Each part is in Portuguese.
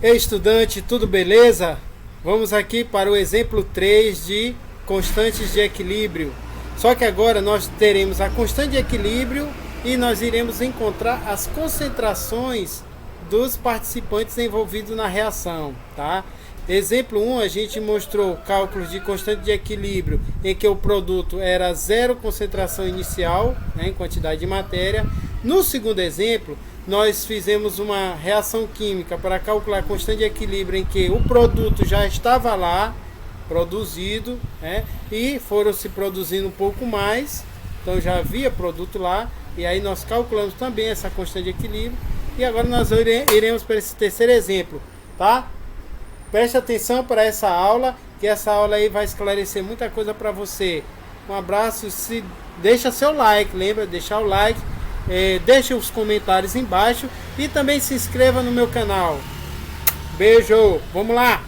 Ei, estudante, tudo beleza? Vamos aqui para o exemplo 3 de constantes de equilíbrio. Só que agora nós teremos a constante de equilíbrio e nós iremos encontrar as concentrações dos participantes envolvidos na reação, tá? Exemplo 1, a gente mostrou cálculos de constante de equilíbrio em que o produto era zero concentração inicial, né, em quantidade de matéria. No segundo exemplo, nós fizemos uma reação química para calcular a constante de equilíbrio em que o produto já estava lá, produzido, né, e foram se produzindo um pouco mais, então já havia produto lá, e aí nós calculamos também essa constante de equilíbrio. E agora nós iremos para esse terceiro exemplo, tá? Preste atenção para essa aula, que essa aula aí vai esclarecer muita coisa para você. Um abraço, deixa seu like, lembra de deixar o like, deixe os comentários embaixo e também se inscreva no meu canal. Beijo, vamos lá!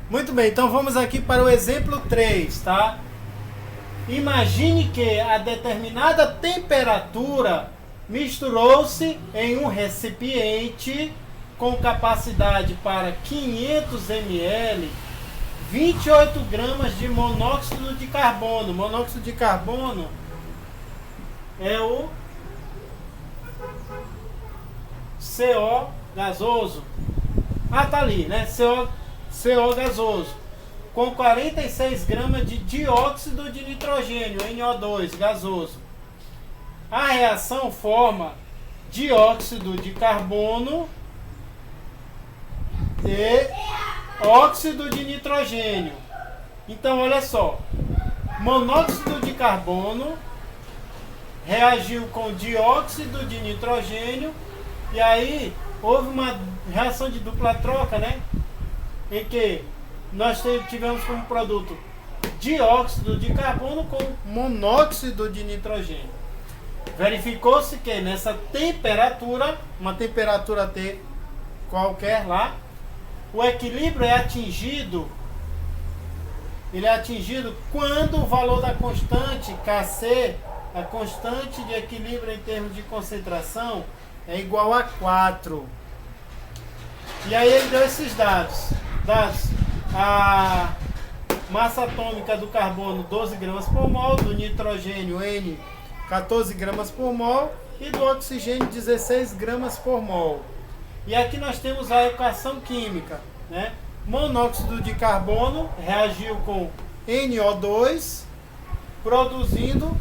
Muito bem, então vamos aqui para o exemplo 3, tá? Imagine que a determinada temperatura misturou-se em um recipiente com capacidade para 500 ml 28 gramas de monóxido de carbono. Monóxido de carbono é o CO gasoso. Ah, tá ali, né? CO gasoso, com 46 gramas de dióxido de nitrogênio, NO2, gasoso. A reação forma dióxido de carbono e óxido de nitrogênio. Então, olha só, monóxido de carbono reagiu com dióxido de nitrogênio e aí houve uma reação de dupla troca, né? Em que nós tivemos como produto dióxido de carbono com monóxido de nitrogênio. Verificou-se que nessa temperatura, uma temperatura T qualquer lá, o equilíbrio é atingido, ele é atingido quando o valor da constante Kc, a constante de equilíbrio em termos de concentração, é igual a 4. E aí ele deu esses dados. A massa atômica do carbono 12 gramas por mol, do nitrogênio N 14 gramas por mol e do oxigênio 16 gramas por mol. E aqui nós temos a equação química, né? Monóxido de carbono reagiu com NO2, produzindo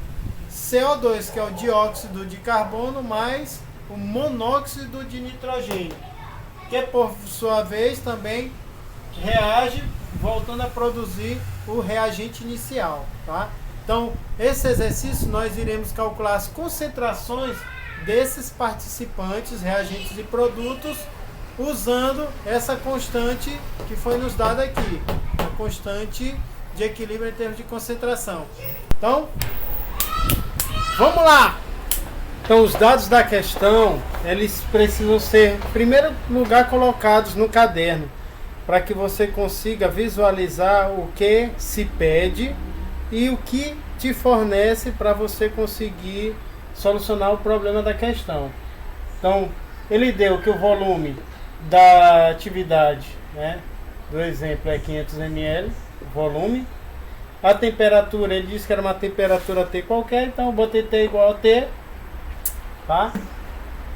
CO2, que é o dióxido de carbono, mais o monóxido de nitrogênio, que por sua vez também reage, voltando a produzir o reagente inicial, tá? Então, esse exercício nós iremos calcular as concentrações desses participantes, reagentes e produtos, usando essa constante que foi nos dada aqui, a constante de equilíbrio em termos de concentração. Então, vamos lá! Então, os dados da questão, eles precisam ser, em primeiro lugar, colocados no caderno, para que você consiga visualizar o que se pede e o que te fornece para você conseguir solucionar o problema da questão. Então, ele deu que o volume da atividade, né, do exemplo é 500 ml, volume. A temperatura, ele disse que era uma temperatura T qualquer, então eu botei T igual a T. Tá?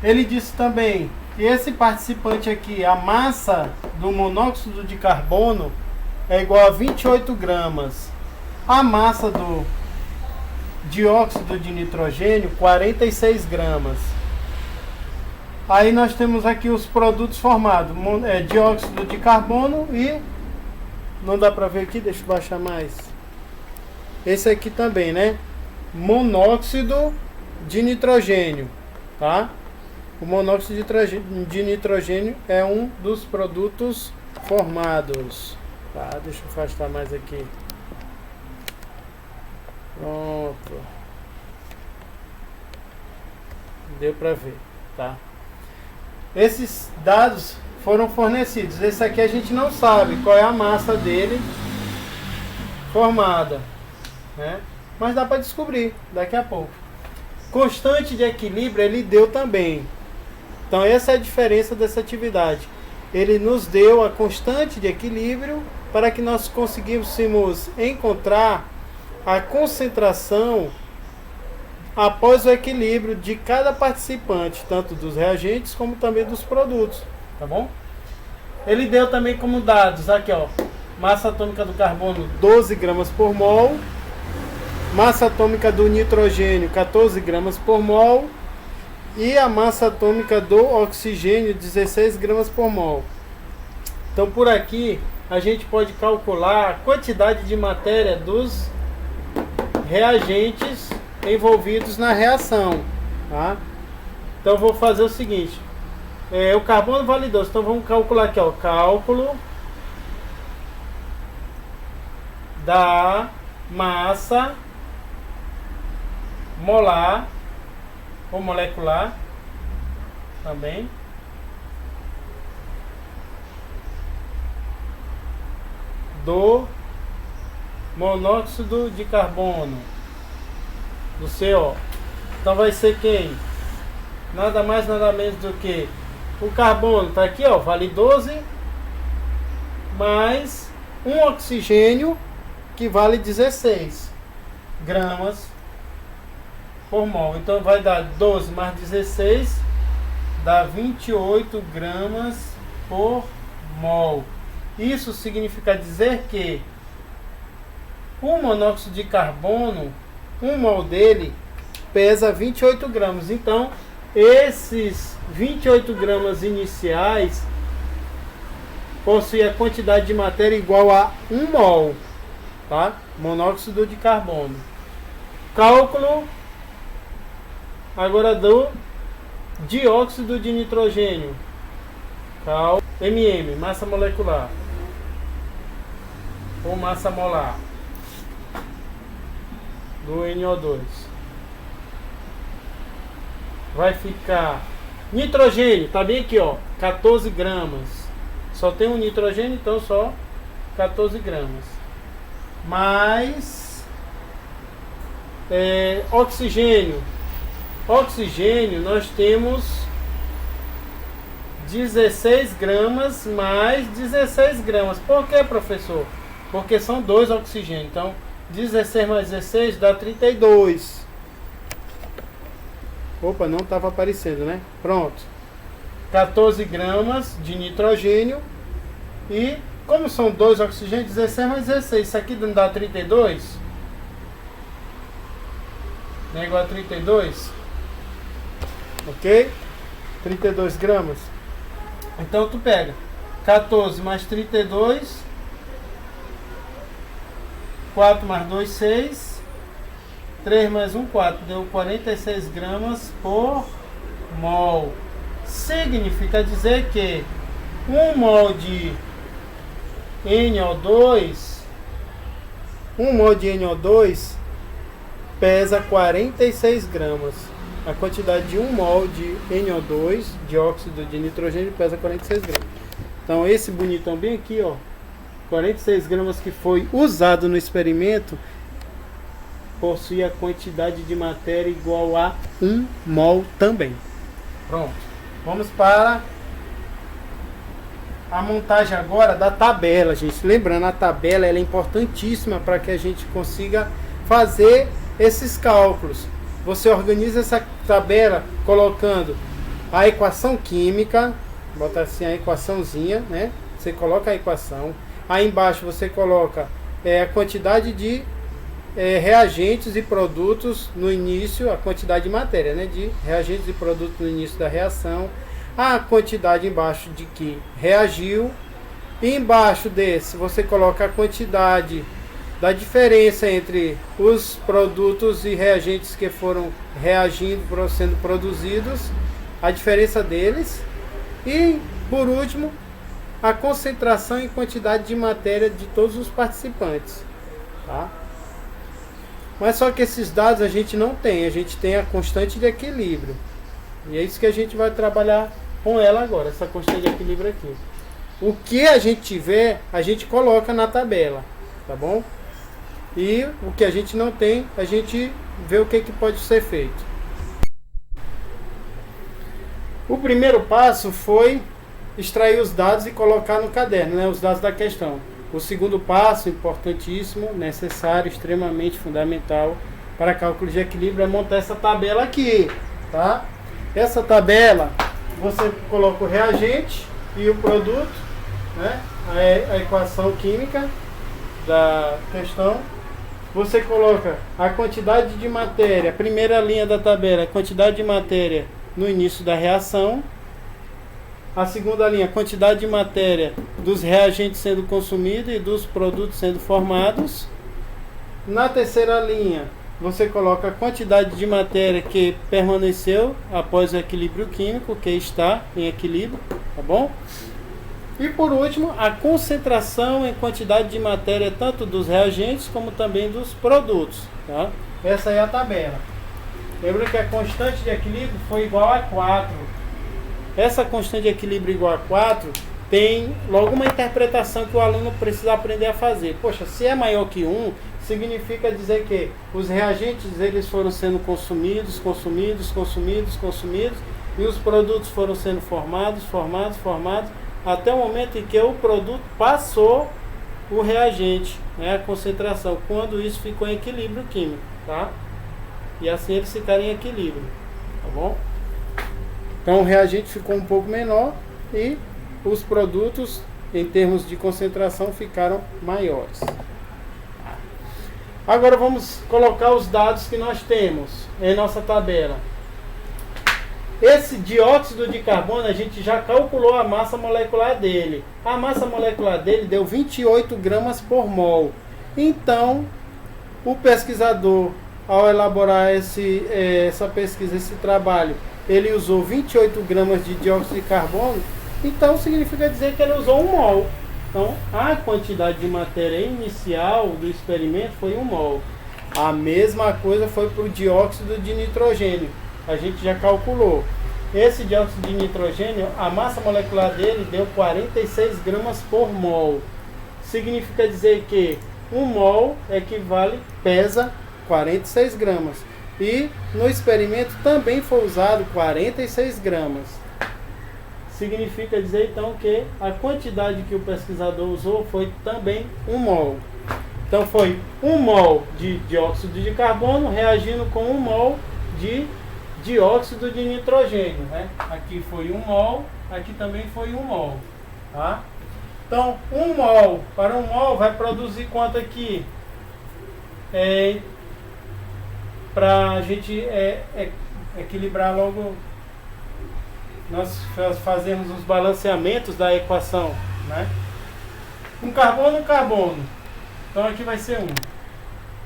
Ele disse também que esse participante aqui, a massa do monóxido de carbono é igual a 28 gramas. A massa do dióxido de nitrogênio, 46 gramas. Aí nós temos aqui os produtos formados, dióxido de carbono e... Não dá para ver aqui, deixa eu baixar mais. Esse aqui também, né? Monóxido de nitrogênio, tá? O monóxido de nitrogênio é um dos produtos formados, tá? Deixa eu afastar mais aqui. Pronto. Deu para ver, tá? Esses dados foram fornecidos. Esse aqui a gente não sabe qual é a massa dele formada, né? Mas dá para descobrir daqui a pouco. Constante de equilíbrio ele deu também. Então essa é a diferença dessa atividade. Ele nos deu a constante de equilíbrio para que nós conseguíssemos encontrar a concentração após o equilíbrio de cada participante, tanto dos reagentes como também dos produtos, tá bom? Ele deu também como dados aqui, ó, massa atômica do carbono 12 gramas por mol, massa atômica do nitrogênio 14 gramas por mol e a massa atômica do oxigênio 16 gramas por mol. Então por aqui a gente pode calcular a quantidade de matéria dos reagentes envolvidos na reação, tá? Então vou fazer o seguinte, o carbono vale 12, então vamos calcular aqui, ó, cálculo da massa molar ou molecular também do monóxido de carbono, do CO. Então vai ser quem? Nada mais, nada menos do que o carbono, tá aqui, ó, vale 12, mais um oxigênio que vale 16 gramas por mol. Então vai dar 12 mais 16, dá 28 gramas por mol. Isso significa dizer que o monóxido de carbono, um mol dele pesa 28 gramas. Então, esses 28 gramas iniciais possuem a quantidade de matéria igual a 1 mol, tá? Monóxido de carbono. Cálculo agora do dióxido de nitrogênio. MM, massa molecular ou massa molar do NO2. Vai ficar nitrogênio, tá bem aqui, ó, 14 gramas. Só tem um nitrogênio, então só 14 gramas. Mais oxigênio. Oxigênio nós temos 16 gramas mais 16 gramas. Por que, professor? Porque são 2 oxigênios. Então 16 mais 16 dá 32. Opa, não estava aparecendo, né? Pronto. 14 gramas de nitrogênio. E como são 2 oxigênios, 16 mais 16. Isso aqui não dá 32? Não é igual a 32? Ok? 32 gramas. Então tu pega 14 mais 32, 4 mais 2, 6, 3 mais 1, 4. Deu 46 gramas por mol. Significa dizer que 1 mol de NO2, 1 mol de NO2 pesa 46 gramas. A quantidade de 1 mol de NO2, dióxido de nitrogênio, pesa 46 gramas. Então esse bonitão bem aqui, ó, 46 gramas que foi usado no experimento, possui a quantidade de matéria igual a 1 mol também. Pronto. Vamos para a montagem agora da tabela, gente. Lembrando, a tabela ela é importantíssima para que a gente consiga fazer esses cálculos. Você organiza essa tabela colocando a equação química, bota assim a equaçãozinha, né? Você coloca a equação. Aí embaixo você coloca a quantidade de reagentes e produtos no início, a quantidade de matéria, né? De reagentes e produtos no início da reação. A quantidade embaixo de que reagiu. E embaixo desse você coloca a quantidade da diferença entre os produtos e reagentes que foram reagindo, sendo produzidos, a diferença deles. E, por último, a concentração e quantidade de matéria de todos os participantes. Tá? Mas só que esses dados a gente não tem, a gente tem a constante de equilíbrio. E é isso que a gente vai trabalhar com ela agora, essa constante de equilíbrio aqui. O que a gente tiver, a gente coloca na tabela, tá bom? E o que a gente não tem, a gente vê o que pode ser feito. O primeiro passo foi extrair os dados e colocar no caderno, né, os dados da questão. O segundo passo, importantíssimo, necessário, extremamente fundamental para cálculo de equilíbrio, é montar essa tabela aqui, tá? Essa tabela, você coloca o reagente e o produto, né, a equação química da questão. Você coloca a quantidade de matéria, a primeira linha da tabela, a quantidade de matéria no início da reação. A segunda linha, a quantidade de matéria dos reagentes sendo consumidos e dos produtos sendo formados. Na terceira linha, você coloca a quantidade de matéria que permaneceu após o equilíbrio químico, que está em equilíbrio, tá bom? E por último, a concentração em quantidade de matéria tanto dos reagentes como também dos produtos. Tá? Essa é a tabela. Lembra que a constante de equilíbrio foi igual a 4. Essa constante de equilíbrio igual a 4 tem logo uma interpretação que o aluno precisa aprender a fazer. Poxa, se é maior que 1, significa dizer que os reagentes eles foram sendo consumidos, e os produtos foram sendo formados, até o momento em que o produto passou o reagente, né, a concentração, quando isso ficou em equilíbrio químico, tá? E assim eles ficaram em equilíbrio, tá bom? Então o reagente ficou um pouco menor e os produtos, em termos de concentração, ficaram maiores. Agora vamos colocar os dados que nós temos em nossa tabela. Esse dióxido de carbono, a gente já calculou a massa molecular dele. A massa molecular dele deu 28 gramas por mol. Então, o pesquisador, ao elaborar essa pesquisa, esse trabalho, ele usou 28 gramas de dióxido de carbono. Então, significa dizer que ele usou 1 mol. Então, a quantidade de matéria inicial do experimento foi 1 mol. A mesma coisa foi para o dióxido de nitrogênio. A gente já calculou. esse dióxido de nitrogênio, a massa molecular dele deu 46 gramas por mol. Significa dizer que 1 mol pesa 46 gramas. E no experimento também foi usado 46 gramas. Significa dizer então que a quantidade que o pesquisador usou foi também 1 mol. Então foi 1 mol de dióxido de carbono reagindo com 1 mol de dióxido de nitrogênio, né? Aqui foi 1 mol, aqui também foi 1 mol, tá? Então 1 mol para 1 mol vai produzir quanto aqui? Para a gente equilibrar logo, nós fazemos os balanceamentos da equação, né? Um carbono. Então aqui vai ser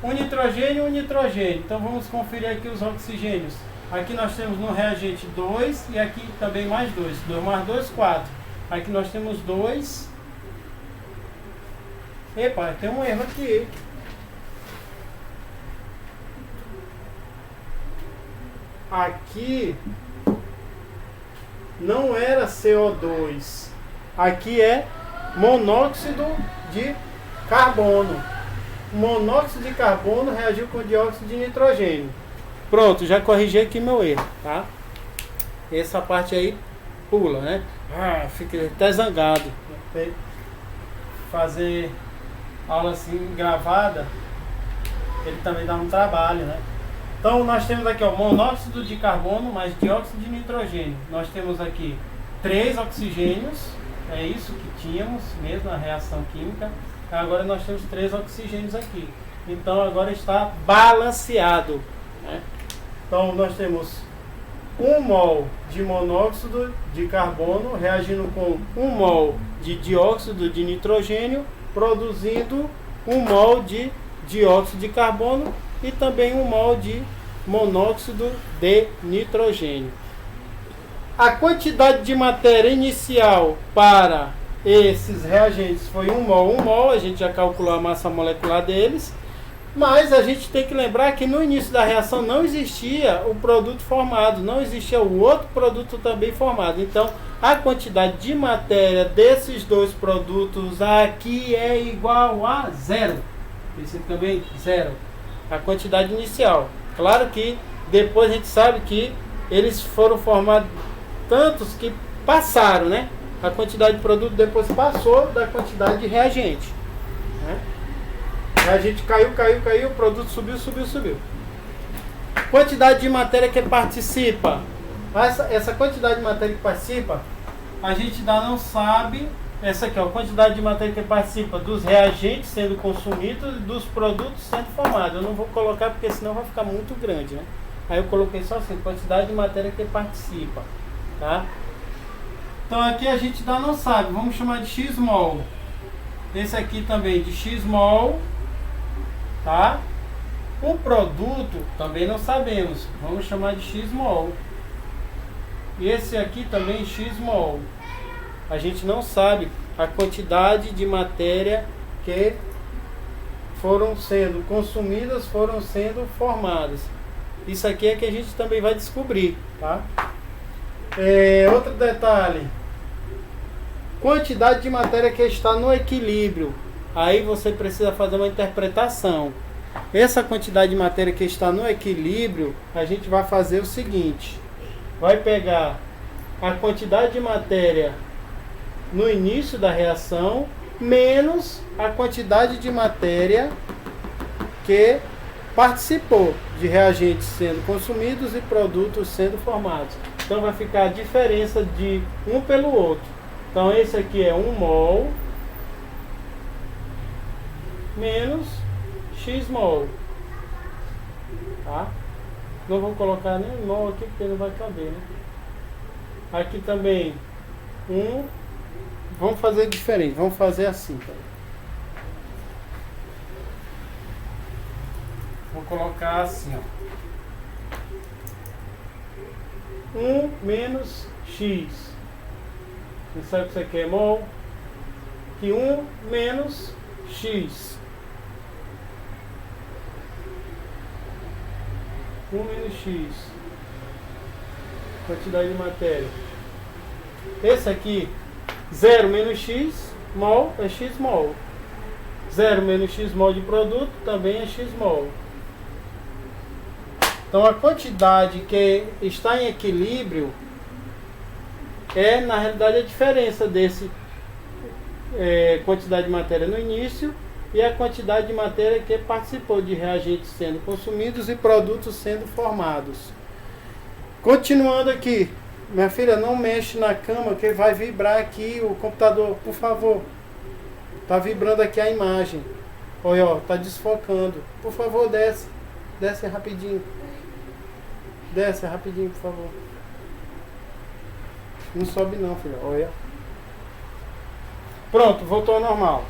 1 nitrogênio, 1 nitrogênio. Então vamos conferir aqui os oxigênios. Aqui nós temos no reagente 2 e aqui também mais 2. 2 mais 2, 4. Aqui nós temos 2. Epa, tem um erro aqui. Aqui não era CO2. Aqui é monóxido de carbono. Monóxido de carbono reagiu com dióxido de nitrogênio. Pronto, já corrigi aqui meu erro, tá? Essa parte aí pula, né? Fiquei até zangado. Fazer aula assim gravada, ele também dá um trabalho, né? Então nós temos aqui, ó, monóxido de carbono mais dióxido de nitrogênio. Nós temos aqui 3 oxigênios, é isso que tínhamos mesmo na reação química. Agora nós temos 3 oxigênios aqui. Então agora está balanceado, né? Então nós temos 1 mol de monóxido de carbono reagindo com 1 mol de dióxido de nitrogênio, produzindo 1 mol de dióxido de carbono e também 1 mol de monóxido de nitrogênio. A quantidade de matéria inicial para esses reagentes foi 1 mol, 1 mol, a gente já calculou a massa molecular deles, mas a gente tem que lembrar que no início da reação não existia o produto formado, não existia o outro produto também formado. Então, a quantidade de matéria desses dois produtos aqui é igual a 0. Esse também 0. A quantidade inicial. Claro que depois a gente sabe que eles foram formados tantos que passaram, né? A quantidade de produto depois passou da quantidade de reagente, né? A gente caiu, o produto subiu. Quantidade de matéria que participa. Essa quantidade de matéria que participa, a gente ainda não sabe. Essa aqui, ó, a quantidade de matéria que participa dos reagentes sendo consumidos e dos produtos sendo formados. Eu não vou colocar porque senão vai ficar muito grande, né? Aí eu coloquei só assim, quantidade de matéria que participa, tá? Então aqui a gente ainda não sabe, vamos chamar de x mol. Esse aqui também de x mol. Tá? O produto também não sabemos, vamos chamar de x mol. E esse aqui também x mol. A gente não sabe a quantidade de matéria que foram sendo consumidas, foram sendo formadas. Isso aqui é que a gente também vai descobrir, tá? Outro detalhe, quantidade de matéria que está no equilíbrio. Aí você precisa fazer uma interpretação. Essa quantidade de matéria que está no equilíbrio, a gente vai fazer o seguinte: vai pegar a quantidade de matéria no início da reação menos a quantidade de matéria que participou de reagentes sendo consumidos e produtos sendo formados. Então vai ficar a diferença de um pelo outro. Então esse aqui é 1 mol menos x mol, tá? Não vou colocar nem mol aqui porque não vai caber, né? Aqui também vamos fazer diferente, vamos fazer assim, tá? Vou colocar assim, ó, 1 menos x. Você sabe que isso aqui é mol? Que 1 menos x. 1 menos x. quantidade de matéria. Esse aqui, 0 menos x mol é x mol. 0 menos x mol de produto também é x mol. Então a quantidade que está em equilíbrio é na realidade a diferença desse quantidade de matéria no início e a quantidade de matéria que participou de reagentes sendo consumidos e produtos sendo formados. Continuando aqui, minha filha, não mexe na cama que vai vibrar aqui o computador, por favor. Tá vibrando aqui a imagem. Olha, ó, tá desfocando. Por favor, desce. Desce rapidinho. Desce rapidinho, por favor. Não sobe não, filha. Olha. Pronto, voltou ao normal.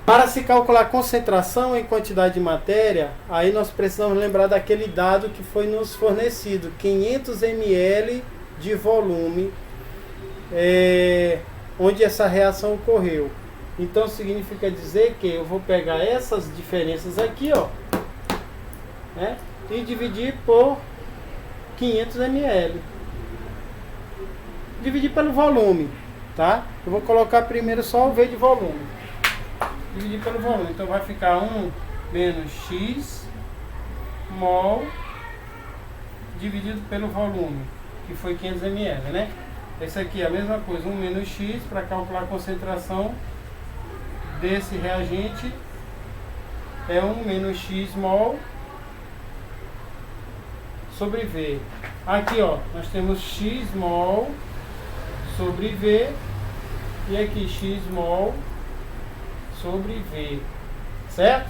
Para se calcular concentração em quantidade de matéria, aí nós precisamos lembrar daquele dado que foi nos fornecido, 500 ml de volume, onde essa reação ocorreu. Então significa dizer que eu vou pegar essas diferenças aqui, ó, né, e dividir por 500 ml. Dividir pelo volume, tá? Eu vou colocar primeiro só o V de volume. Dividir pelo volume, então vai ficar 1 menos x mol dividido pelo volume, que foi 500 ml, né? Esse aqui é a mesma coisa, 1 menos x para calcular a concentração desse reagente é 1 menos x mol sobre V. Aqui, ó, nós temos x mol sobre V e aqui x mol sobre V, certo?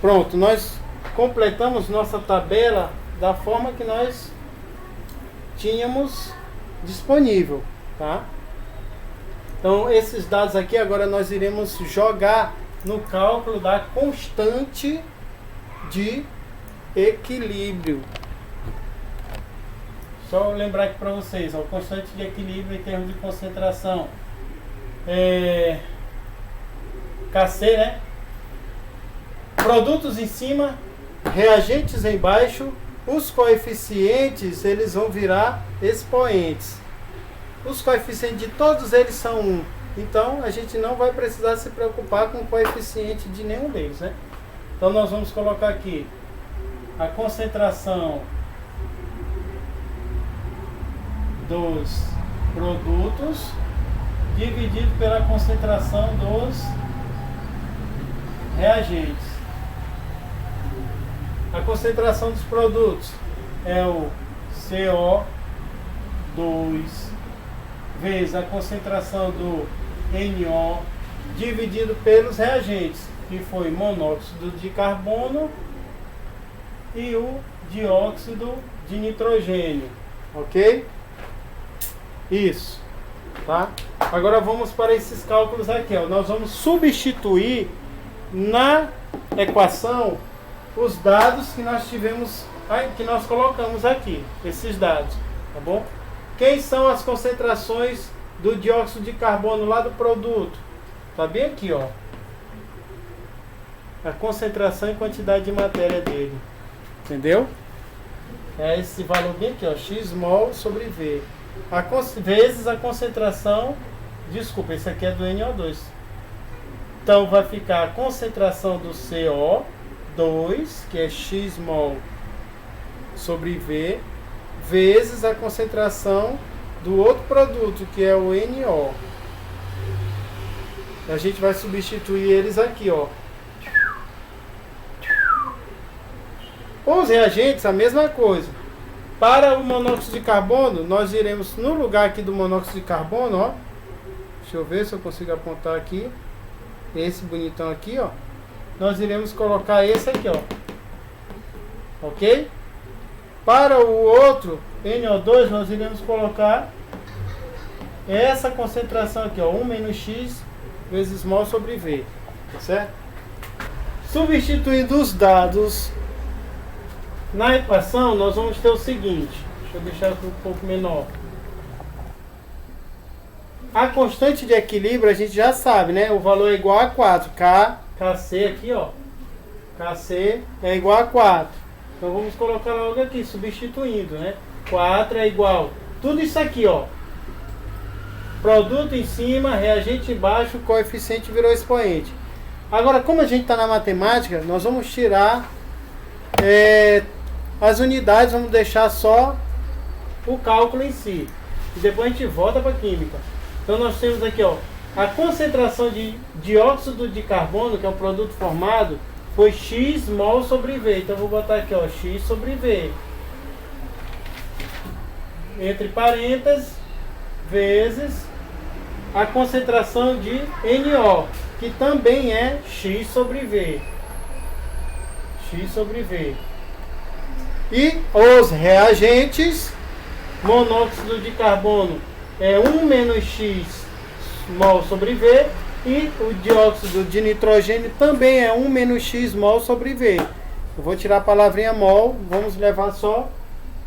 Pronto, nós completamos nossa tabela da forma que nós tínhamos disponível, tá? Então esses dados aqui agora nós iremos jogar no cálculo da constante de equilíbrio. Só lembrar aqui para vocês, ó, constante de equilíbrio em termos de concentração KC, né? Produtos em cima, reagentes embaixo, os coeficientes eles vão virar expoentes. Os coeficientes de todos eles são 1. Então a gente não vai precisar se preocupar com o coeficiente de nenhum deles, né? Então nós vamos colocar aqui a concentração dos produtos dividido pela concentração dos reagentes. A concentração dos produtos é o CO2 vezes a concentração do NO dividido pelos reagentes, que foi monóxido de carbono e o dióxido de nitrogênio, ok? Isso, tá? Agora vamos para esses cálculos aqui, ó. Nós vamos substituir na equação os dados que nós tivemos, que nós colocamos aqui, esses dados, tá bom? Quem são as concentrações do dióxido de carbono lá do produto? Tá bem aqui, ó. A concentração e quantidade de matéria dele, entendeu? É esse valor bem aqui, ó, x mol sobre V. Vezes a concentração, desculpa, esse aqui é do NO2. Então vai ficar a concentração do CO2, que é x mol sobre V, vezes a concentração do outro produto, que é o NO. A gente vai substituir eles aqui, ó. Os reagentes, a mesma coisa. Para o monóxido de carbono, nós iremos no lugar aqui do monóxido de carbono, ó. Deixa eu ver se eu consigo apontar aqui. Esse bonitão aqui, ó. Nós iremos colocar esse aqui, ó. Ok? Para o outro, NO2, nós iremos colocar essa concentração aqui, ó. 1 menos x vezes mol sobre V. Tá certo? Substituindo os dados na equação, nós vamos ter o seguinte. Deixa eu deixar aqui um pouco menor. A constante de equilíbrio a gente já sabe, né? O valor é igual a 4. KC aqui, ó. KC é igual a 4. Então vamos colocar logo aqui, substituindo, né? 4 é igual. Tudo isso aqui, ó. Produto em cima, reagente embaixo, coeficiente virou expoente. Agora, como a gente está na matemática, nós vamos tirar as unidades, vamos deixar só o cálculo em si. E depois a gente volta para a química. Então nós temos aqui, ó, a concentração de dióxido de carbono, que é o produto formado, foi X mol sobre V. Então eu vou botar aqui, ó, X sobre V. Entre parênteses, vezes a concentração de NO, que também é X sobre V. X sobre V. E os reagentes, monóxido de carbono é 1 menos X mol sobre V, e o dióxido de nitrogênio também é 1 menos X mol sobre V. Eu vou tirar a palavrinha mol, vamos levar só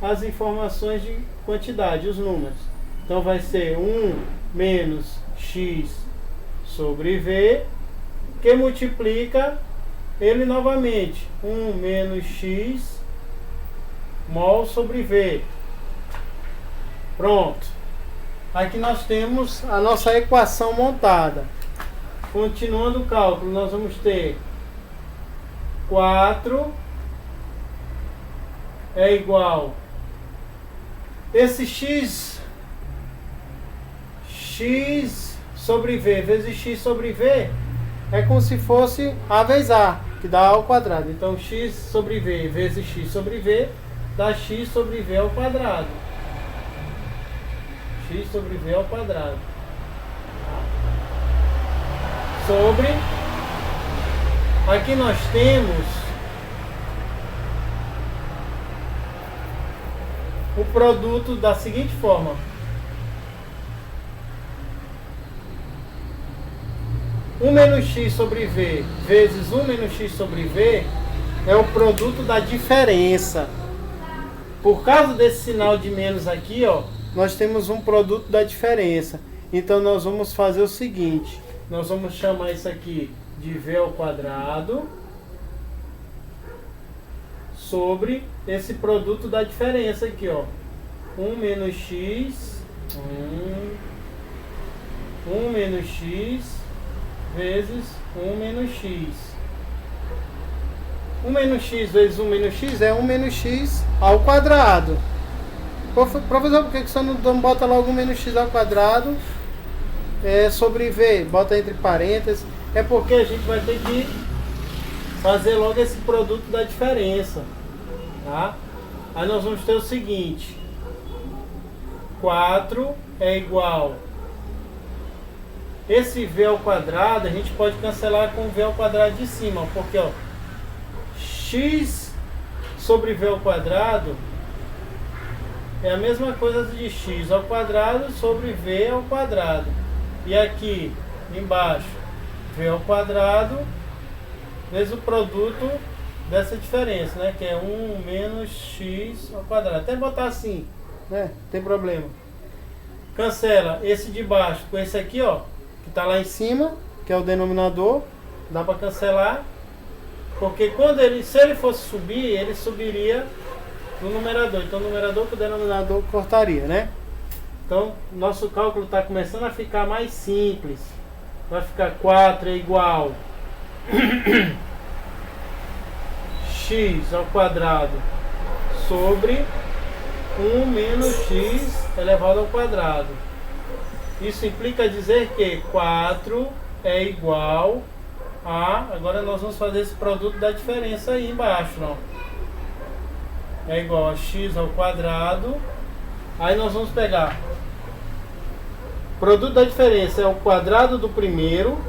as informações de quantidade, os números. Então vai ser 1 menos X sobre V, que multiplica ele novamente, 1 menos X mol sobre V. Pronto. Aqui nós temos a nossa equação montada. Continuando o cálculo, nós vamos ter 4 é igual. Esse X sobre V vezes X sobre V é como se fosse A vezes A, que dá A ao quadrado. Então X sobre V vezes X sobre V dá X sobre V ao quadrado. X sobre V ao quadrado. Sobre. Aqui nós temos o produto da seguinte forma. 1 menos X sobre V vezes 1 menos X sobre V é o produto da diferença. Por causa desse sinal de menos aqui, ó, nós temos um produto da diferença. Então nós vamos fazer o seguinte. Nós vamos chamar isso aqui de V ao quadrado sobre esse produto da diferença aqui, ó. 1 menos X 1 menos X vezes 1 menos X. 1 menos X vezes 1 menos X é 1 menos X ao quadrado. Professor, por que você não bota logo 1 menos X ao quadrado sobre V? Bota entre parênteses. É porque a gente vai ter que fazer logo esse produto da diferença. Tá? Aí nós vamos ter o seguinte. 4 é igual. Esse V ao quadrado a gente pode cancelar com o V ao quadrado de cima. Porque ó, X sobre V ao quadrado é a mesma coisa de X ao quadrado sobre V ao quadrado. E aqui embaixo, V ao quadrado vezes o produto dessa diferença, né? Que é 1 menos X ao quadrado. Até botar assim, né? Não tem problema. Cancela esse de baixo com esse aqui, ó, que está lá em cima, que é o denominador. Dá para cancelar. Porque quando se ele fosse subir, ele subiria no numerador. Então o numerador com o denominador cortaria, né? Então nosso cálculo está começando a ficar mais simples. Vai ficar 4 é igual X ao quadrado sobre 1 menos X elevado ao quadrado. Isso implica dizer que 4 é igual a... Agora nós vamos fazer esse produto da diferença aí embaixo, ó. É igual a X ao quadrado. Aí nós vamos pegar produto da diferença é o quadrado do primeiro.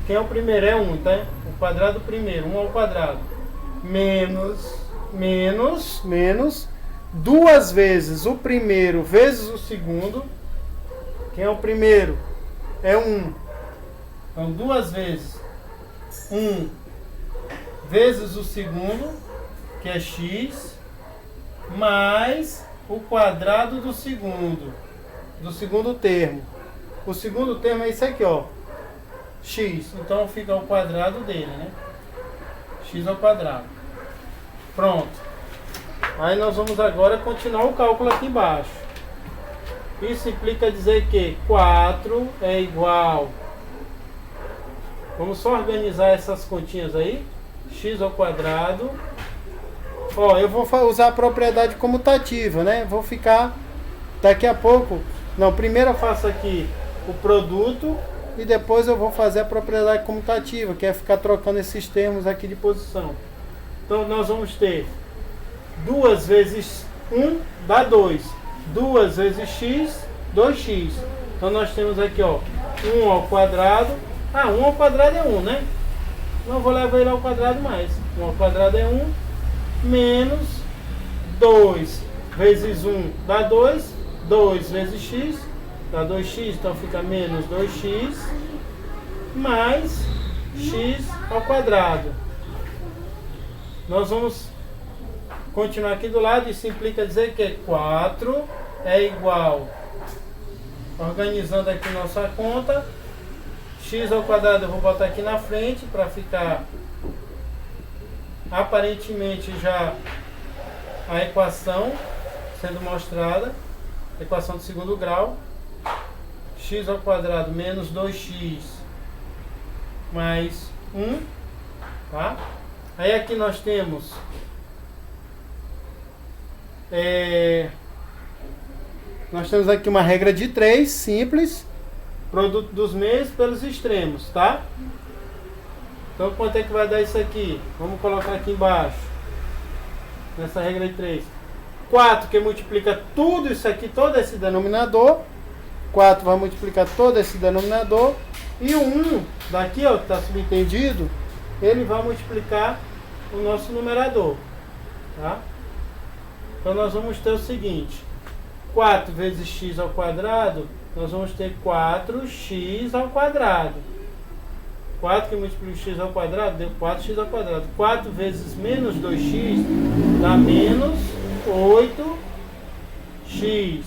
Quem é o primeiro? É 1, tá? O quadrado do primeiro, 1 ao quadrado. Menos 2 vezes o primeiro vezes o segundo. Quem é o primeiro? É 1. Então 2 vezes 1 vezes o segundo, que é X, mais o quadrado do segundo termo. O segundo termo é isso aqui, ó, X. Então fica o quadrado dele, né? X ao quadrado. Pronto. Aí nós vamos agora continuar o cálculo aqui embaixo. Isso implica dizer que 4 é igual... Vamos só organizar essas continhas aí. X ao quadrado. Ó, eu vou usar a propriedade comutativa, né? Vou ficar... Daqui a pouco... Não, primeiro eu faço aqui o produto e depois eu vou fazer a propriedade comutativa, que é ficar trocando esses termos aqui de posição. Então nós vamos ter 2 vezes 1 dá 2. 2 vezes x, 2x. Então nós temos aqui, ó, 1 ao quadrado. 1 ao quadrado é 1, né? Não vou levar ele ao quadrado mais. 1 ao quadrado é 1, menos 2 vezes 1 dá 2. 2 vezes x dá 2x, então fica menos 2x mais x ao quadrado. Nós vamos continuar aqui do lado. Isso implica dizer que 4 é igual, organizando aqui nossa conta, x ao quadrado eu vou botar aqui na frente para ficar aparentemente já a equação sendo mostrada. Equação de segundo grau, x ao quadrado menos 2x mais 1, tá? Aí aqui nós temos aqui uma regra de 3, simples, produto dos meios pelos extremos, tá? Então quanto é que vai dar isso aqui? Vamos colocar aqui embaixo, nessa regra de 3. 4 que multiplica tudo isso aqui, todo esse denominador. 4 vai multiplicar todo esse denominador. E o 1 daqui, ó, que está subentendido, ele vai multiplicar o nosso numerador. Tá? Então nós vamos ter o seguinte. 4 vezes x ao quadrado, nós vamos ter 4x ao quadrado. 4 que multiplica x ao quadrado, deu 4x ao quadrado. 4 vezes menos 2x dá menos 8x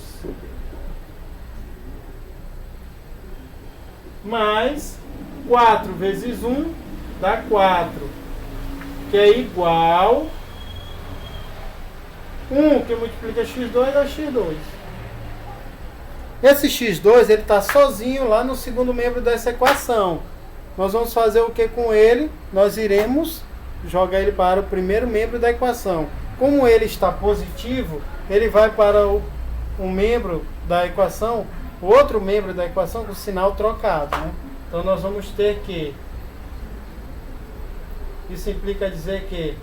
mais 4 vezes 1 dá 4, que é igual 1 que multiplica x2 dá x2. Esse x2 ele está sozinho lá no segundo membro dessa equação. Nós vamos fazer o que com ele? Nós iremos jogar ele para o primeiro membro da equação. Como ele está positivo, ele vai para um membro da equação, o outro membro da equação com o sinal trocado, né? Então nós vamos ter que... Isso implica dizer que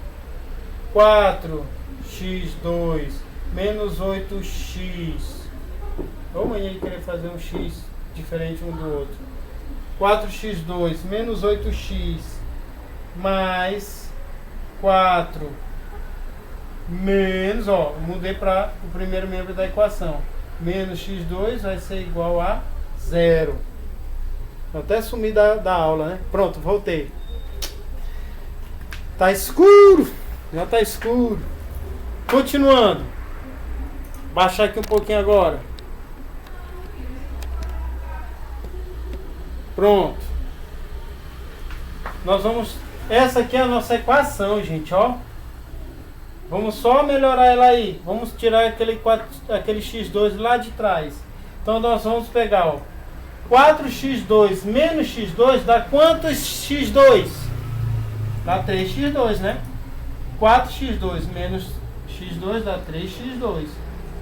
4x2 menos 8x... Vamos aí querer fazer um x diferente um do outro. 4x2 menos 8x mais 4 menos, ó, mudei para o primeiro membro da equação. Menos x2 vai ser igual a 0. Eu até sumi da aula, né? Pronto, voltei. Tá escuro. Já tá escuro. Continuando. Baixar aqui um pouquinho agora. Pronto. Nós vamos... Essa aqui é a nossa equação, gente, ó. Vamos só melhorar ela aí. Vamos tirar aquele x2 lá de trás. Então nós vamos pegar, ó, 4x2 menos x2 dá quantos x2? Dá 3x2, né? 4x2 menos x2 dá 3x2.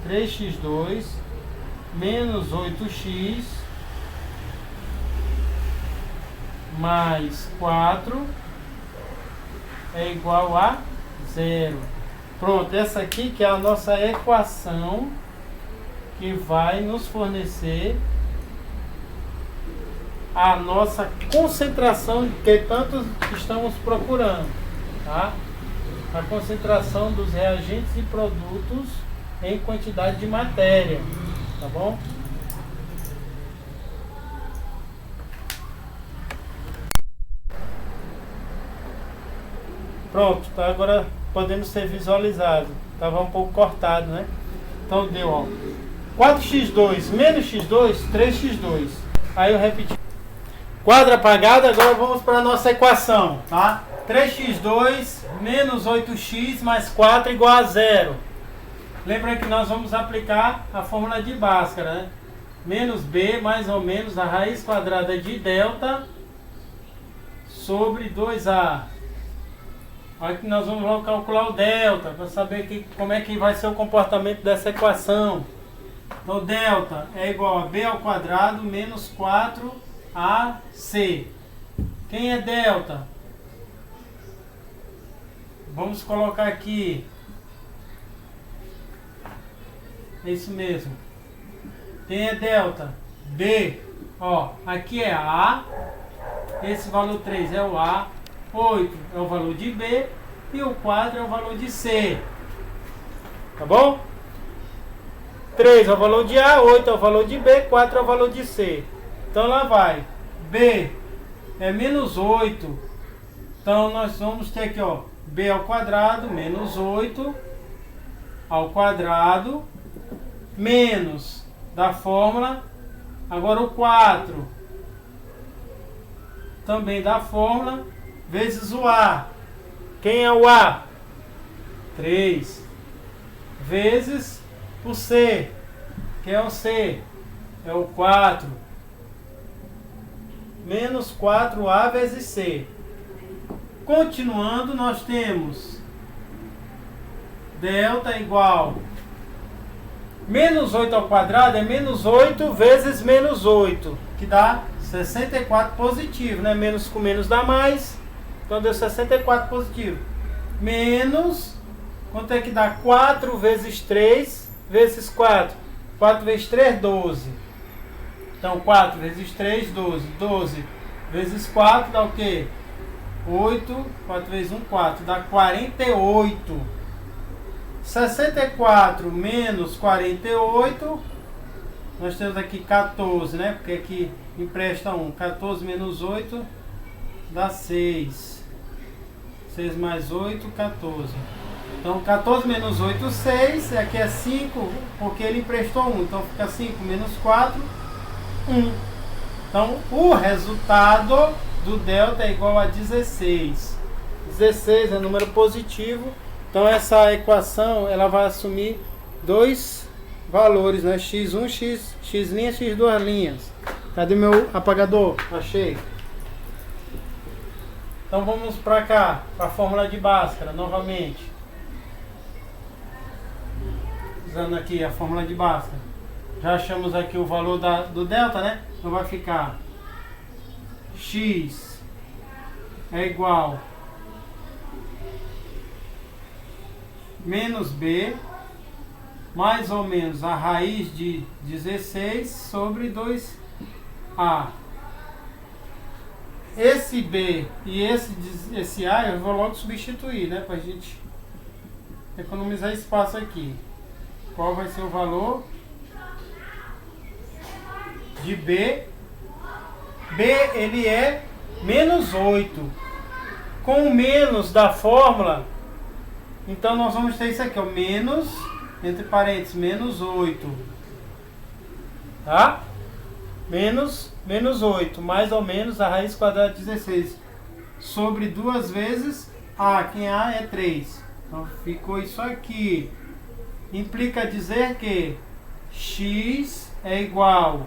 3x2 menos 8x mais 4 é igual a 0. Pronto, essa aqui que é a nossa equação que vai nos fornecer a nossa concentração que tanto estamos procurando, tá? A concentração dos reagentes e produtos em quantidade de matéria, tá bom? Pronto, tá, agora podemos ser visualizado. Estava um pouco cortado, né? Então deu, ó, 4x2 menos x2, 3x2. Aí eu repeti. Quadro apagado, agora vamos para a nossa equação, tá? 3x2 menos 8x mais 4 igual a 0. Lembra que nós vamos aplicar a fórmula de Bhaskara, né? Menos b mais ou menos a raiz quadrada de delta sobre 2a. Aqui nós vamos calcular o delta para saber como é que vai ser o comportamento dessa equação. Então delta é igual a b ao quadrado menos 4ac. Quem é delta? Vamos colocar aqui. É isso mesmo. Quem é delta? B. Ó, aqui é A. Esse valor 3 é o A. 8 é o valor de B. E o 4 é o valor de C. Tá bom? 3 é o valor de A. 8 é o valor de B. 4 é o valor de C. Então lá vai. B é menos 8. Então nós vamos ter aqui, ó. B ao quadrado menos 8 ao quadrado menos da fórmula, agora o 4 também da fórmula, vezes o A. Quem é o A? 3 vezes o C. Quem é o C? É o 4 menos 4A vezes C. Continuando, nós temos delta igual menos 8 ao quadrado é menos 8 vezes menos 8, que dá 64 positivo, né? Menos com menos dá mais, então deu 64 positivo. Menos, quanto é que dá? 4 vezes 3 vezes 4. 4 vezes 3, 12. Então 4 vezes 3, 12. 12 vezes 4 dá o quê? 8, 4 vezes 1, 4, dá 48. 64 menos 48, nós temos aqui 14, né? Porque aqui empresta 1. 14 menos 8 dá 6. 6 mais 8, 14. Então 14 menos 8, 6. Aqui é 5, porque ele emprestou 1. Então fica 5 menos 4, 1. Então o resultado do delta é igual a 16. 16 é número positivo. Então essa equação ela vai assumir dois valores, né? x1, x linha, x duas linhas. Cadê meu apagador? Achei. Então vamos para cá, para a fórmula de Bhaskara novamente. Usando aqui a fórmula de Bhaskara. Já achamos aqui o valor do delta, né? Então vai ficar x é igual menos b mais ou menos a raiz de 16 sobre 2a. Esse b e esse a eu vou logo substituir, né, para a gente economizar espaço aqui. Qual vai ser o valor de b? B ele é menos 8. Com o menos da fórmula, então nós vamos ter isso aqui, ó, menos, entre parênteses, menos 8. Tá? Menos 8, mais ou menos a raiz quadrada de 16. Sobre 2 vezes A, quem A é 3. Então ficou isso aqui. Implica dizer que x é igual,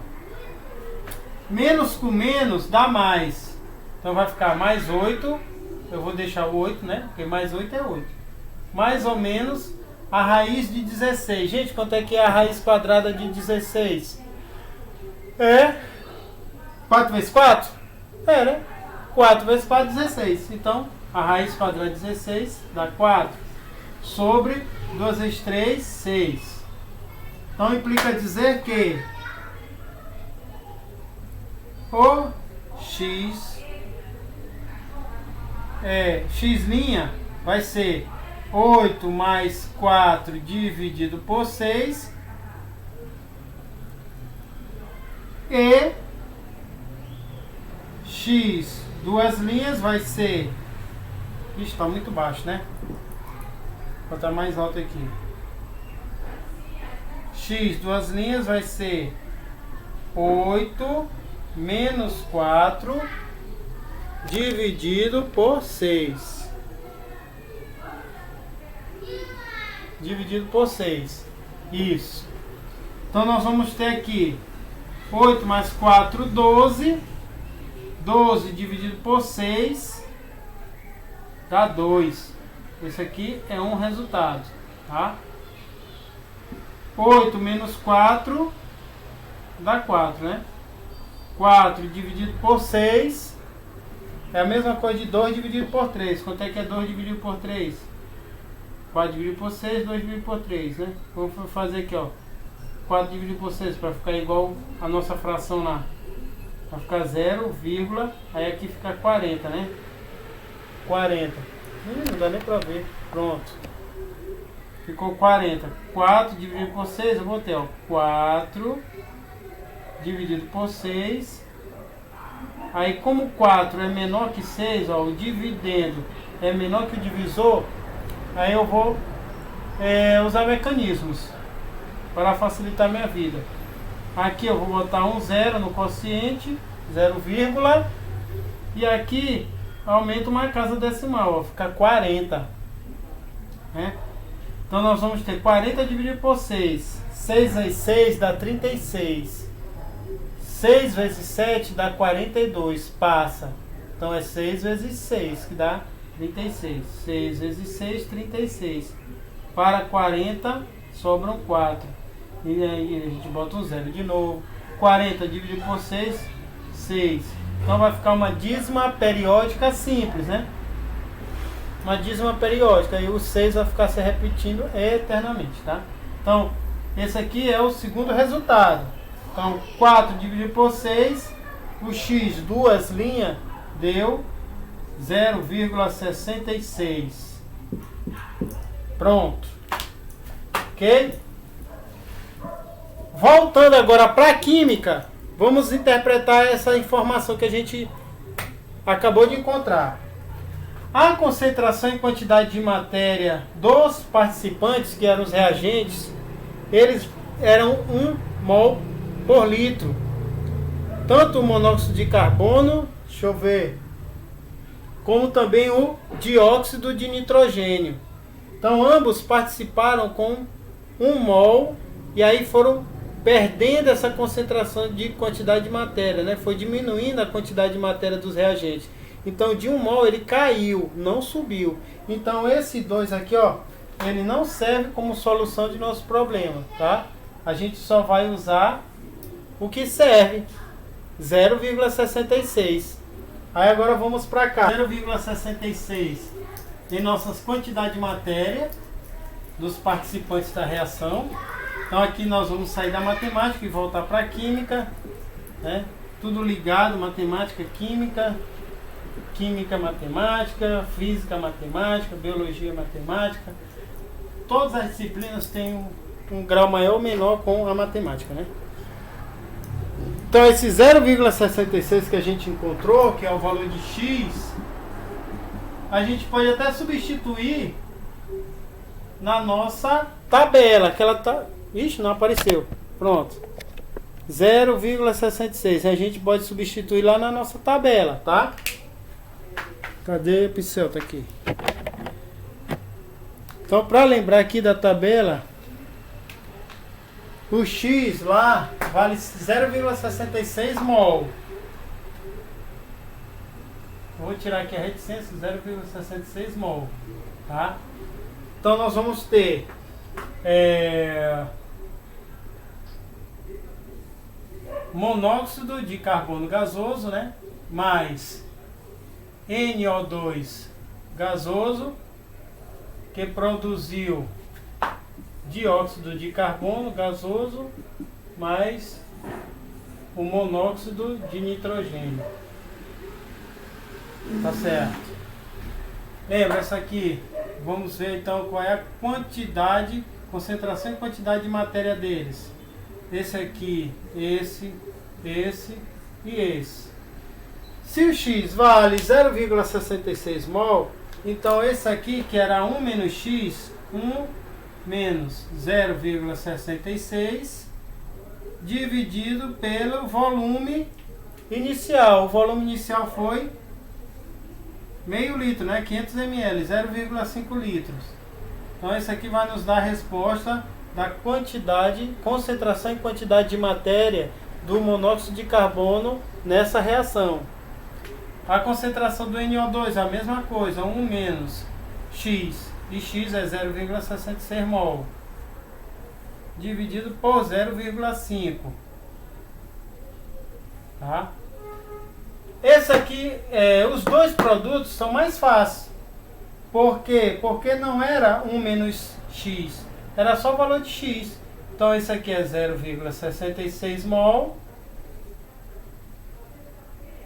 menos com menos dá mais. Então vai ficar mais 8. Eu vou deixar o 8, né? Porque mais 8 é 8. Mais ou menos a raiz de 16. Gente, quanto é que é a raiz quadrada de 16? É 4 vezes 4? É, né? 4 vezes 4, 16. Então, a raiz quadrada de 16 dá 4. Sobre 2 vezes 3, 6. Então, implica dizer que o x x' vai ser 8 mais 4 dividido por 6. E x duas linhas vai ser... Ixi, está muito baixo, né? Vou botar mais alto aqui. X duas linhas vai ser 8 menos 4 dividido por 6. Dividido por 6. Isso. Então nós vamos ter aqui 8 mais 4, 12. 12 dividido por 6 dá 2. Esse aqui é um resultado, tá? 8 menos 4 dá 4, né? 4 dividido por 6 é a mesma coisa de 2 dividido por 3. Quanto é que é 2 dividido por 3? 4 dividido por 6, 2 dividido por 3, né? Vamos fazer aqui, ó. 4 dividido por 6 para ficar igual a nossa fração lá. Vai ficar 0, aí aqui fica 40, né? 40. Não dá nem pra ver. Pronto. Ficou 40. 4 dividido por 6, eu botei, ó. 4 dividido por 6. Aí como 4 é menor que 6, ó, o dividendo é menor que o divisor, aí eu vou usar mecanismos para facilitar minha vida. Aqui eu vou botar um 0 no quociente, 0, e aqui aumento uma casa decimal, ó, fica 40, né? Então nós vamos ter 40 dividido por 6. 6 vezes 6 dá 36. 6 vezes 7 dá 42, passa. Então é 6 vezes 6 que dá 36. 6 vezes 6, 36. Para 40 sobram 4. E aí a gente bota um 0 de novo. 40 dividido por 6, 6. Então vai ficar uma dízima periódica simples, né? Uma dízima periódica. E o 6 vai ficar se repetindo eternamente, tá? Então, esse aqui é o segundo resultado. Então, 4 dividido por 6, o x, duas linhas, deu 0,66. Pronto. Ok? Voltando agora para a química, vamos interpretar essa informação que a gente acabou de encontrar. A concentração e quantidade de matéria dos participantes, que eram os reagentes, eles eram 1 mol por litro. Tanto o monóxido de carbono, deixa eu ver, como também o dióxido de nitrogênio. Então ambos participaram com 1 mol e aí foram perdendo essa concentração de quantidade de matéria, né? Foi diminuindo a quantidade de matéria dos reagentes. Então de 1 mol ele caiu, não subiu. Então esse 2 aqui, ó, ele não serve como solução de nosso problema, tá? A gente só vai usar o que serve, 0,66. Aí agora vamos para cá, 0,66 em nossas quantidades de matéria dos participantes da reação. Então aqui nós vamos sair da matemática e voltar para a química, né? Tudo ligado, matemática, química, química, matemática, física, matemática, biologia, matemática. Todas as disciplinas têm um grau maior ou menor com a matemática, né? Então esse 0,66 que a gente encontrou, que é o valor de x, a gente pode até substituir na nossa tabela, que ela tá... Ixi, não apareceu. Pronto. 0,66. A gente pode substituir lá na nossa tabela, tá? Cadê o pincel? Tá aqui. Então, para lembrar aqui da tabela, o x lá vale 0,66 mol. Vou tirar aqui a reticência, 0,66 mol, tá? Então nós vamos ter monóxido de carbono gasoso, né? Mais NO2 gasoso, que produziu dióxido de carbono gasoso, mais o monóxido de nitrogênio. Tá certo? Lembra essa aqui? Vamos ver então qual é a quantidade, concentração e quantidade de matéria deles. Esse aqui, esse e esse. Se o x vale 0,66 mol, então esse aqui, que era 1 menos x, 1 menos 0,66 dividido pelo volume inicial. O volume inicial foi meio litro, né? 500 ml, 0,5 litros. Então isso aqui vai nos dar a resposta da quantidade, concentração e quantidade de matéria do monóxido de carbono nessa reação. A concentração do NO2 é a mesma coisa, 1 menos X, e X é 0,66 mol, dividido por 0,5. Tá? Esse aqui, os dois produtos são mais fáceis. Por quê? Porque não era 1 menos X, era só o valor de X. Então esse aqui é 0,66 mol.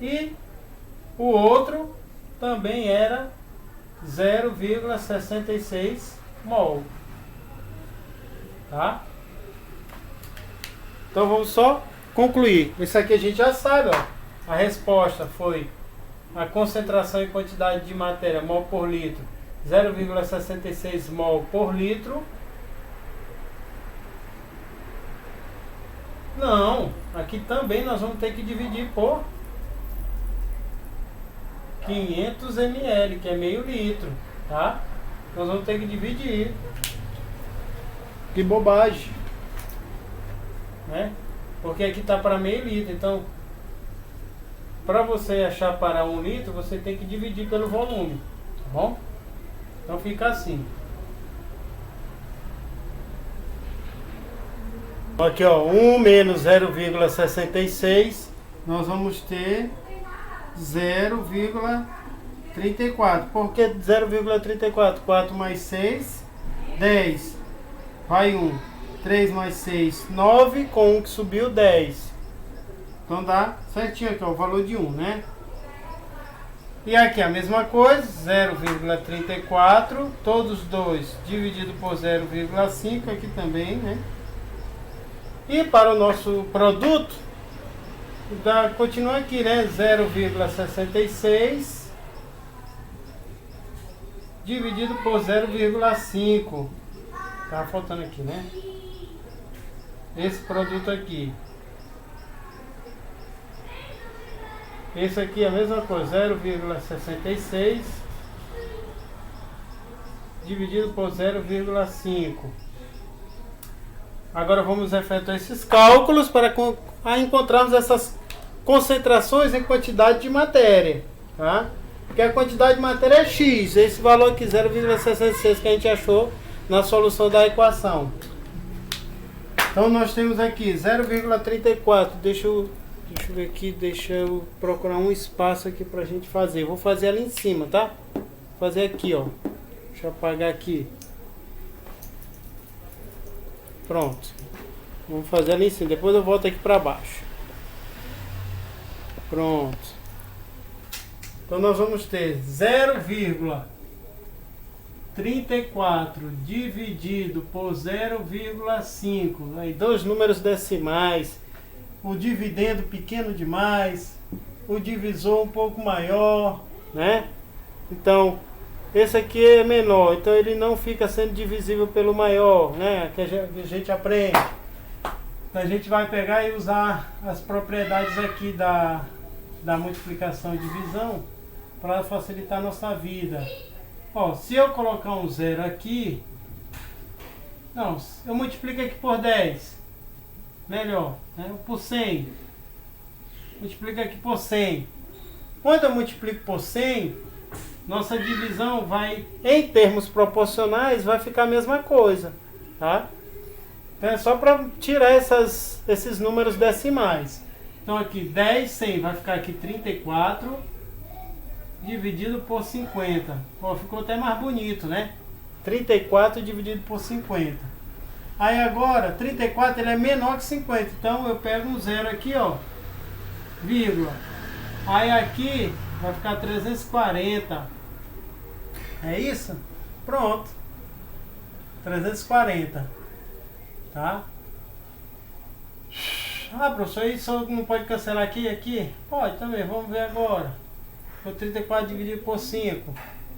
E o outro também era 0,66 mol. Tá? Então vamos só concluir. Isso aqui a gente já sabe, ó. A resposta foi a concentração e quantidade de matéria mol por litro, 0,66 mol por litro. Não, aqui também nós vamos ter que dividir por 500 ml, que é meio litro, tá? Nós vamos ter que dividir. Que bobagem, né? Porque aqui tá para meio litro, então para você achar para 1 litro, você tem que dividir pelo volume, tá bom? Então fica assim. Aqui, ó, 1 menos 0,66, nós vamos ter 0,34. Por que 0,34? 4 mais 6, 10. Vai 1. 3 mais 6, 9. Com 1 que subiu, 10. Então dá certinho aqui, ó, o valor de 1, né? E aqui a mesma coisa, 0,34. Todos dois dividido por 0,5 aqui também, né? E para o nosso produto, continua aqui, né? 0,66 dividido por 0,5. Tá faltando aqui, né? Esse produto aqui. Esse aqui é a mesma coisa, 0,66 dividido por 0,5. Agora vamos efetuar esses cálculos para encontrarmos essas concentrações em quantidade de matéria, tá? Porque a quantidade de matéria é X, esse valor aqui 0,66 que a gente achou na solução da equação. Então nós temos aqui 0,34. Deixa eu ver aqui, deixa eu procurar um espaço aqui pra gente fazer. Vou fazer ali em cima, tá? Vou fazer aqui, ó. Deixa eu apagar aqui. Pronto. Vamos fazer ali em cima. Depois eu volto aqui pra baixo. Pronto. Então nós vamos ter 0,34 dividido por 0,5. Aí dois números decimais. O dividendo pequeno demais. O divisor um pouco maior, né? Então esse aqui é menor, então ele não fica sendo divisível pelo maior, né? Que a gente aprende. Então a gente vai pegar e usar as propriedades aqui da multiplicação e divisão para facilitar a nossa vida. Ó, se eu colocar um zero aqui, não, eu multiplico aqui por 10, melhor, né? Por 100, multiplico aqui por 100. Quando eu multiplico por 100, nossa divisão vai, em termos proporcionais, vai ficar a mesma coisa, tá? Então é só para tirar esses números decimais. Então aqui 10, 100, vai ficar aqui 34 dividido por 50. Ó, ficou até mais bonito, né? 34 dividido por 50. Aí agora, 34 ele é menor que 50. Então eu pego um zero aqui, ó, vírgula. Aí aqui vai ficar 340. É isso? Pronto. 340. Tá? Ah, professor, isso não pode cancelar aqui e aqui? Pode também, vamos ver agora. O 34 dividido por 5.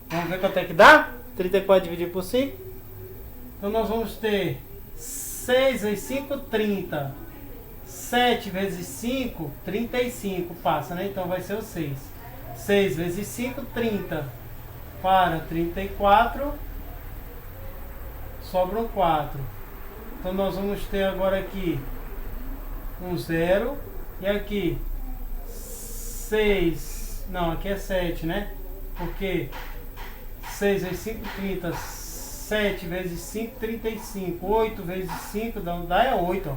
Vamos ver quanto é que dá? 34 dividido por 5. Então nós vamos ter 6 vezes 5, 30. 7 vezes 5, 35. Passa, né? Então vai ser o 6. 6 vezes 5, 30. Para 34, sobram 4. Então nós vamos ter agora aqui um 0. E aqui 6. Não, aqui é 7, né? Porque 6 vezes 5, 30. 7 vezes 5, 35. 8 vezes 5, dá 8. Ó.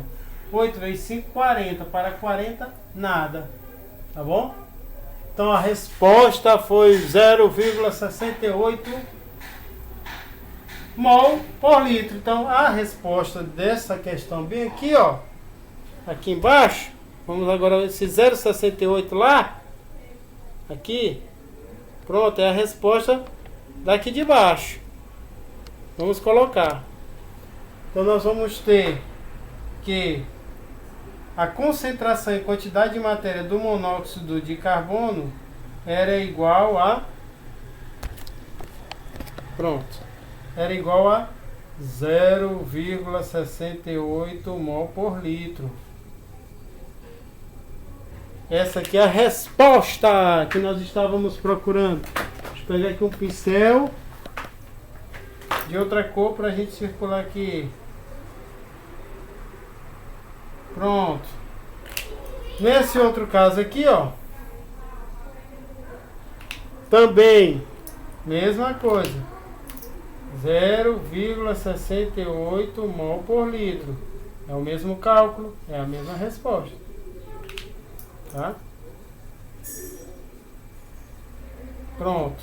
8 vezes 5, 40. Para 40, nada. Tá bom? Então a resposta foi 0,68 mol por litro. Então a resposta dessa questão bem aqui, ó, aqui embaixo, vamos agora esse 0,68 lá, aqui, pronto, é a resposta daqui de baixo. Vamos colocar. Então nós vamos ter que a concentração e quantidade de matéria do monóxido de carbono era igual a... Pronto. Era igual a 0,68 mol por litro. Essa aqui é a resposta que nós estávamos procurando. Deixa eu pegar aqui um pincel de outra cor para a gente circular aqui. Pronto. Nesse outro caso aqui, ó, também mesma coisa, 0,68 mol por litro. É o mesmo cálculo, é a mesma resposta, tá? Pronto.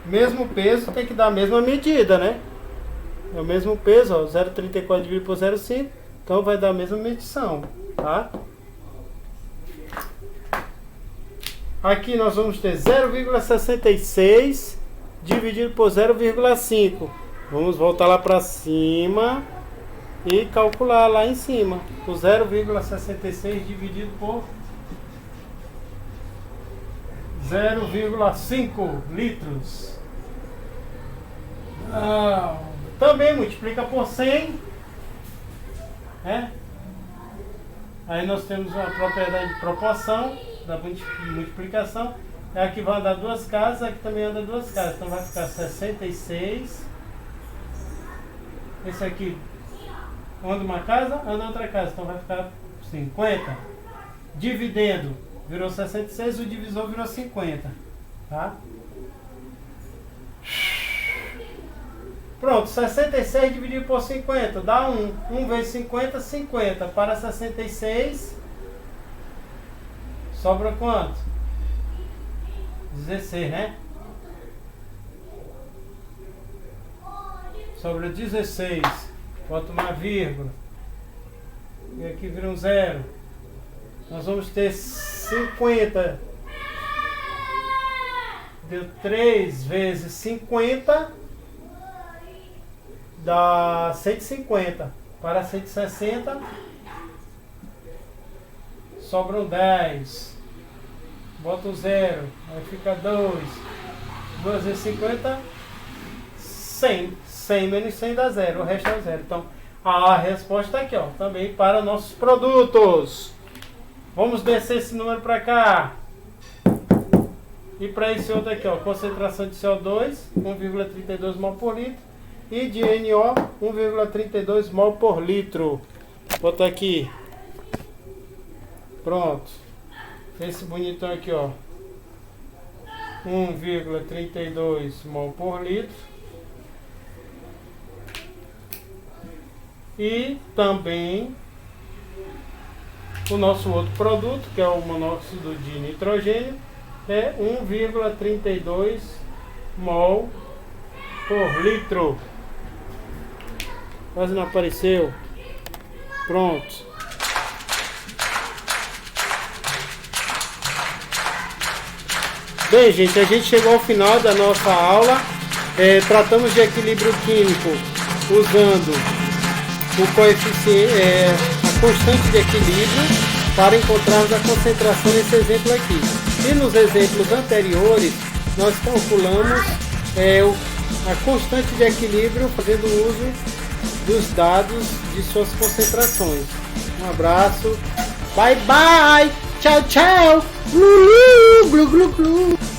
Mesmo peso, tem que dar a mesma medida, né? É o mesmo peso, ó, 0,34 dividido por 0,5, então vai dar a mesma medição, tá? Aqui nós vamos ter 0,66 dividido por 0,5. Vamos voltar lá para cima e calcular lá em cima. O 0,66 dividido por 0,5 litros. Também multiplica por 100, né? Aí nós temos a propriedade de proporção da multiplicação. Aqui vai andar duas casas, aqui também anda duas casas. Então vai ficar 66. Esse aqui anda uma casa, anda outra casa. Então vai ficar 50. Dividendo, virou 66, o divisor virou 50. Tá? Pronto, 66 dividido por 50 dá 1. 1 vezes 50, 50. Para 66, sobra quanto? 16, né? Sobra 16. Bota uma vírgula. E aqui vira um 0. Nós vamos ter 50. Deu 3 vezes 50. Dá 150. Para 160 sobram 10. Bota o 0. Aí fica 2. 2 vezes 50, 100. 100 menos 100 dá 0. O resto é 0. Então a resposta está aqui, ó, também para nossos produtos. Vamos descer esse número para cá. E para esse outro aqui, ó, concentração de CO2 1,32 mol por litro. E de NO 1,32 mol por litro. Vou botar aqui. Pronto. Esse bonitão aqui, ó, 1,32 mol por litro. E também o nosso outro produto, que é o monóxido de nitrogênio, é 1,32 mol por litro. Quase não apareceu. Pronto. Bem, gente, a gente chegou ao final da nossa aula. Tratamos de equilíbrio químico usando o coeficiente, a constante de equilíbrio, para encontrarmos a concentração nesse exemplo aqui. E nos exemplos anteriores, nós calculamos a constante de equilíbrio fazendo uso dos dados de suas concentrações. Um abraço. Bye, bye! Tchau, tchau. Glu, glu, glu, glu, glu.